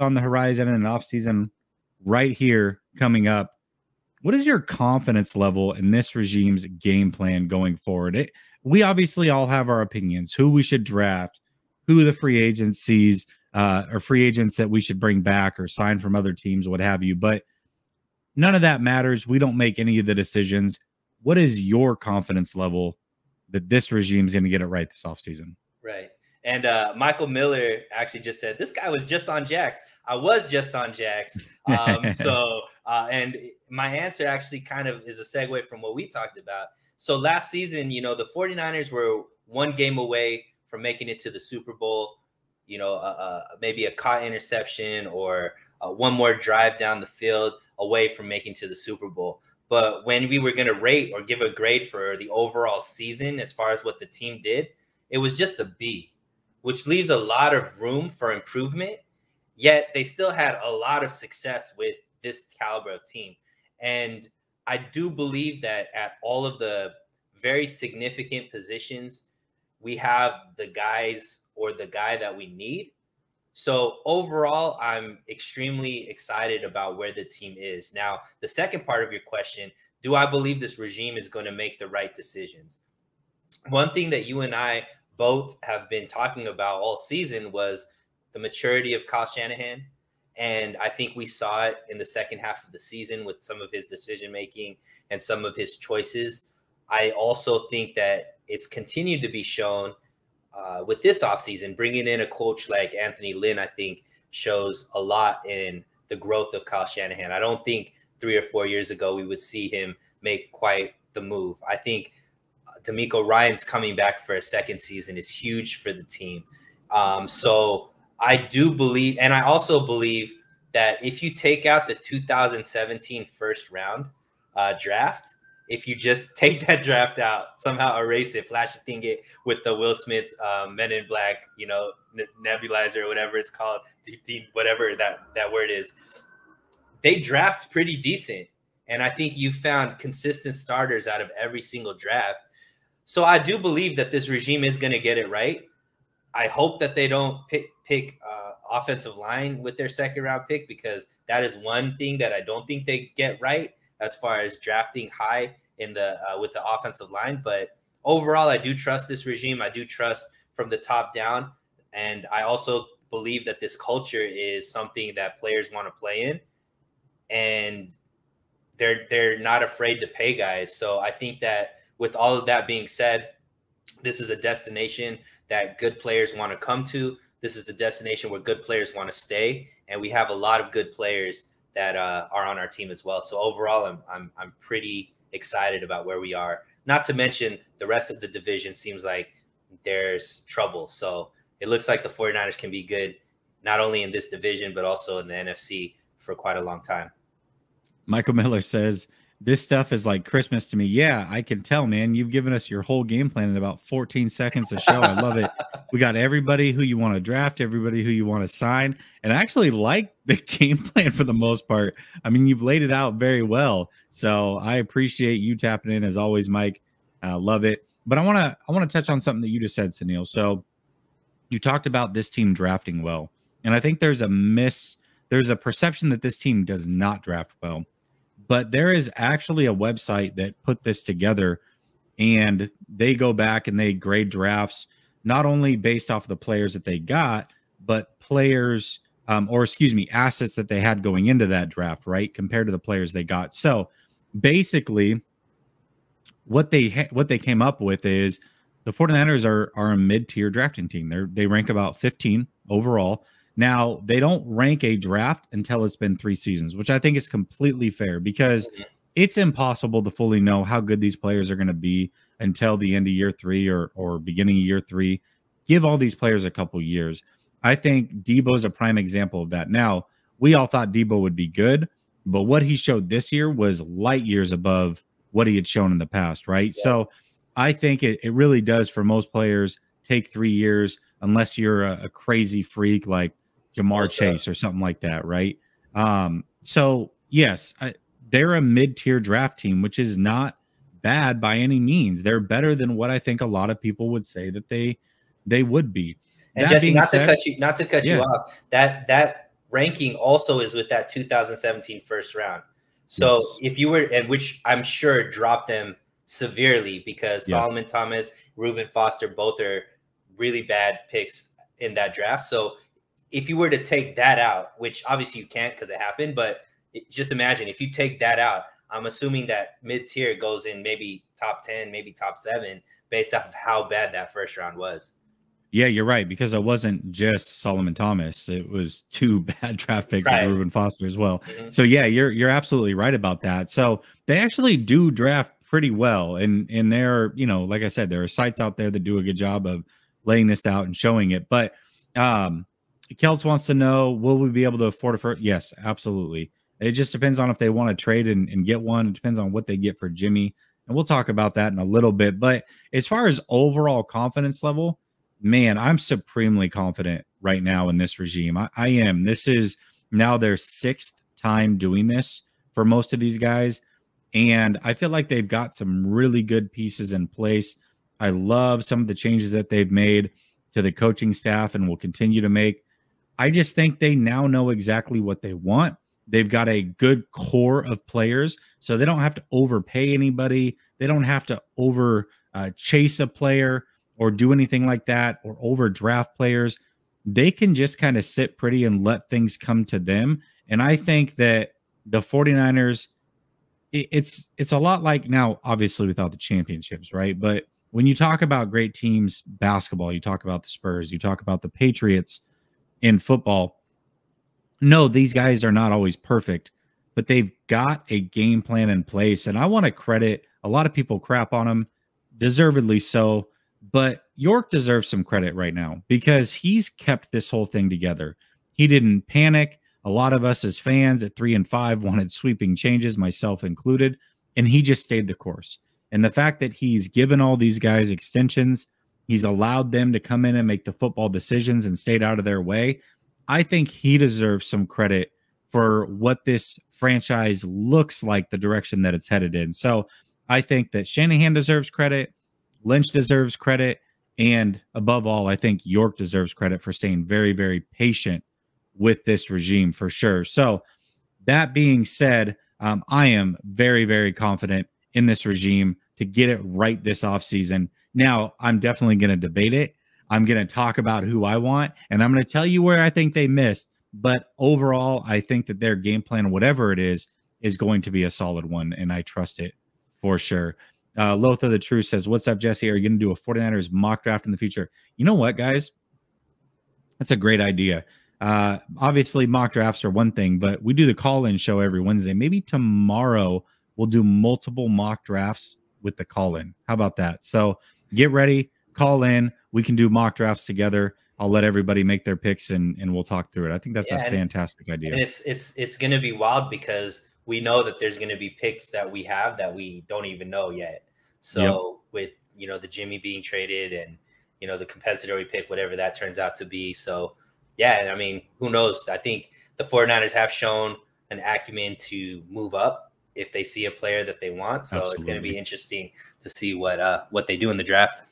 on the horizon and an offseason right here coming up. What is your confidence level in this regime's game plan going forward? We obviously all have our opinions, who we should draft, who the free agencies or free agents that we should bring back or sign from other teams, what have you. But none of that matters. We don't make any of the decisions. What is your confidence level that this regime is going to get it right this offseason? Right. And Michael Miller actually just said, this guy was just on Jax. I was just on Jax. And my answer actually kind of is a segue from what we talked about. So last season, you know, the 49ers were one game away from making it to the Super Bowl, you know, maybe a caught interception or one more drive down the field away from making to the Super Bowl. But when we were going to rate or give a grade for the overall season, as far as what the team did, it was just a B, which leaves a lot of room for improvement. Yet they still had a lot of success with this caliber of team. And I do believe that at all of the very significant positions, we have the guys or the guy that we need. So overall, I'm extremely excited about where the team is. Now, the second part of your question, do I believe this regime is going to make the right decisions? One thing that you and I both have been talking about all season was the maturity of Kyle Shanahan. And I think we saw it in the second half of the season with some of his decision-making and some of his choices. I also think that it's continued to be shown with this offseason. Bringing in a coach like Anthony Lynn, I think, shows a lot in the growth of Kyle Shanahan. I don't think 3 or 4 years ago we would see him make quite the move. I think D'Amico Ryan's coming back for a second season is huge for the team. So I do believe, and I also believe that if you take out the 2017 first round draft, if you just take that draft out, somehow erase it, flash a thing it with the Will Smith Men in Black, you know, nebulizer or whatever it's called, whatever that word is, they draft pretty decent. And I think you found consistent starters out of every single draft. So I do believe that this regime is going to get it right. I hope that they don't pick offensive line with their second round pick, because that is one thing that I don't think they get right as far as drafting high in the with the offensive line. But overall, I do trust this regime. I do trust from the top down. And I also believe that this culture is something that players want to play in. And they're not afraid to pay guys. So I think that with all of that being said, this is a destination that good players want to come to. This is the destination where good players want to stay. And we have a lot of good players that are on our team as well. So overall, I'm pretty excited about where we are. Not to mention the rest of the division seems like there's trouble. So it looks like the 49ers can be good, not only in this division, but also in the NFC for quite a long time. Michael Miller says, this stuff is like Christmas to me. Yeah, I can tell, man. You've given us your whole game plan in about 14 seconds of show. I love it. We got everybody who you want to draft, everybody who you want to sign. And I actually like the game plan for the most part. I mean, you've laid it out very well. So I appreciate you tapping in as always, Mike. Love it. But I want to touch on something that you just said, Sunil. So you talked about this team drafting well. And I think there's a perception that this team does not draft well. But there is actually a website that put this together, and they go back and they grade drafts, not only based off of the players that they got, but players, assets that they had going into that draft, right? Compared to the players they got. So basically what they came up with is the 49ers are a mid-tier drafting team. They rank about 15 overall. Now, they don't rank a draft until it's been 3 seasons, which I think is completely fair, because it's impossible to fully know how good these players are going to be until the end of year 3 or beginning of year 3. Give all these players a couple years. I think Debo is a prime example of that. Now, we all thought Debo would be good, but what he showed this year was light years above what he had shown in the past, right? Yeah. So I think it really does, for most players, take 3 years, unless you're a crazy freak like Jamar Chase or something like that, right? So yes, they're a mid-tier draft team, which is not bad by any means. They're better than what I think a lot of people would say that they would be. And Jesse, not to cut you off, that ranking also is with that 2017 first round. So Yes. if you were, and which I'm sure dropped them severely because Yes. Solomon Thomas, Reuben Foster, both are really bad picks in that draft. So if you were to take that out, which obviously you can't because it happened, but just imagine if you take that out, I'm assuming that mid-tier goes in maybe top 10, maybe top 7 based off of how bad that first round was. Yeah, you're right, because it wasn't just Solomon Thomas. It was 2 bad draft picks with Right. Reuben Foster as well. Mhm. So yeah, you're absolutely right about that. So they actually do draft pretty well. And there, you know, like I said, there are sites out there that do a good job of laying this out and showing it. But Kelts wants to know, will we be able to afford a first? Yes, absolutely. It just depends on if they want to trade and get one. It depends on what they get for Jimmy. And we'll talk about that in a little bit. But as far as overall confidence level, man, I'm supremely confident right now in this regime. I am. This is now their 6th time doing this for most of these guys. And I feel like they've got some really good pieces in place. I love some of the changes that they've made to the coaching staff and will continue to make. I just think they now know exactly what they want. They've got a good core of players, so they don't have to overpay anybody. They don't have to over chase a player or do anything like that or overdraft players. They can just kind of sit pretty and let things come to them. And I think that the 49ers, it's a lot like, now obviously without the championships, right? But when you talk about great teams basketball, you talk about the Spurs, you talk about the Patriots in football. No, these guys are not always perfect, but they've got a game plan in place. And I want to credit, a lot of people crap on them, deservedly so. But York deserves some credit right now because he's kept this whole thing together. He didn't panic. A lot of us as fans at 3-5 wanted sweeping changes, myself included, and he just stayed the course. And the fact that he's given all these guys extensions, he's allowed them to come in and make the football decisions and stayed out of their way. I think he deserves some credit for what this franchise looks like, the direction that it's headed in. So I think that Shanahan deserves credit, Lynch deserves credit, and above all, I think York deserves credit for staying very, very patient with this regime for sure. So that being said, I am very, very confident in this regime to get it right this offseason. Now, I'm definitely going to debate it. I'm going to talk about who I want, and I'm going to tell you where I think they missed. But overall, I think that their game plan, whatever it is going to be a solid one, and I trust it for sure. Lothar the Truth says, what's up, Jesse? Are you going to do a 49ers mock draft in the future? You know what, guys? That's a great idea. Obviously, mock drafts are one thing, but we do the call-in show every Wednesday. Maybe tomorrow we'll do multiple mock drafts with the call-in. How about that? So get ready, call in. We can do mock drafts together. I'll let everybody make their picks and we'll talk through it. I think that's a fantastic idea. And it's going to be wild because we know that there's going to be picks that we have that we don't even know yet. So with, you know, the Jimmy being traded and, you know, the compensatory pick, whatever that turns out to be. So yeah, I mean, who knows? I think the 49ers have shown an acumen to move up if they see a player that they want. So It's going to be interesting to see what they do in the draft.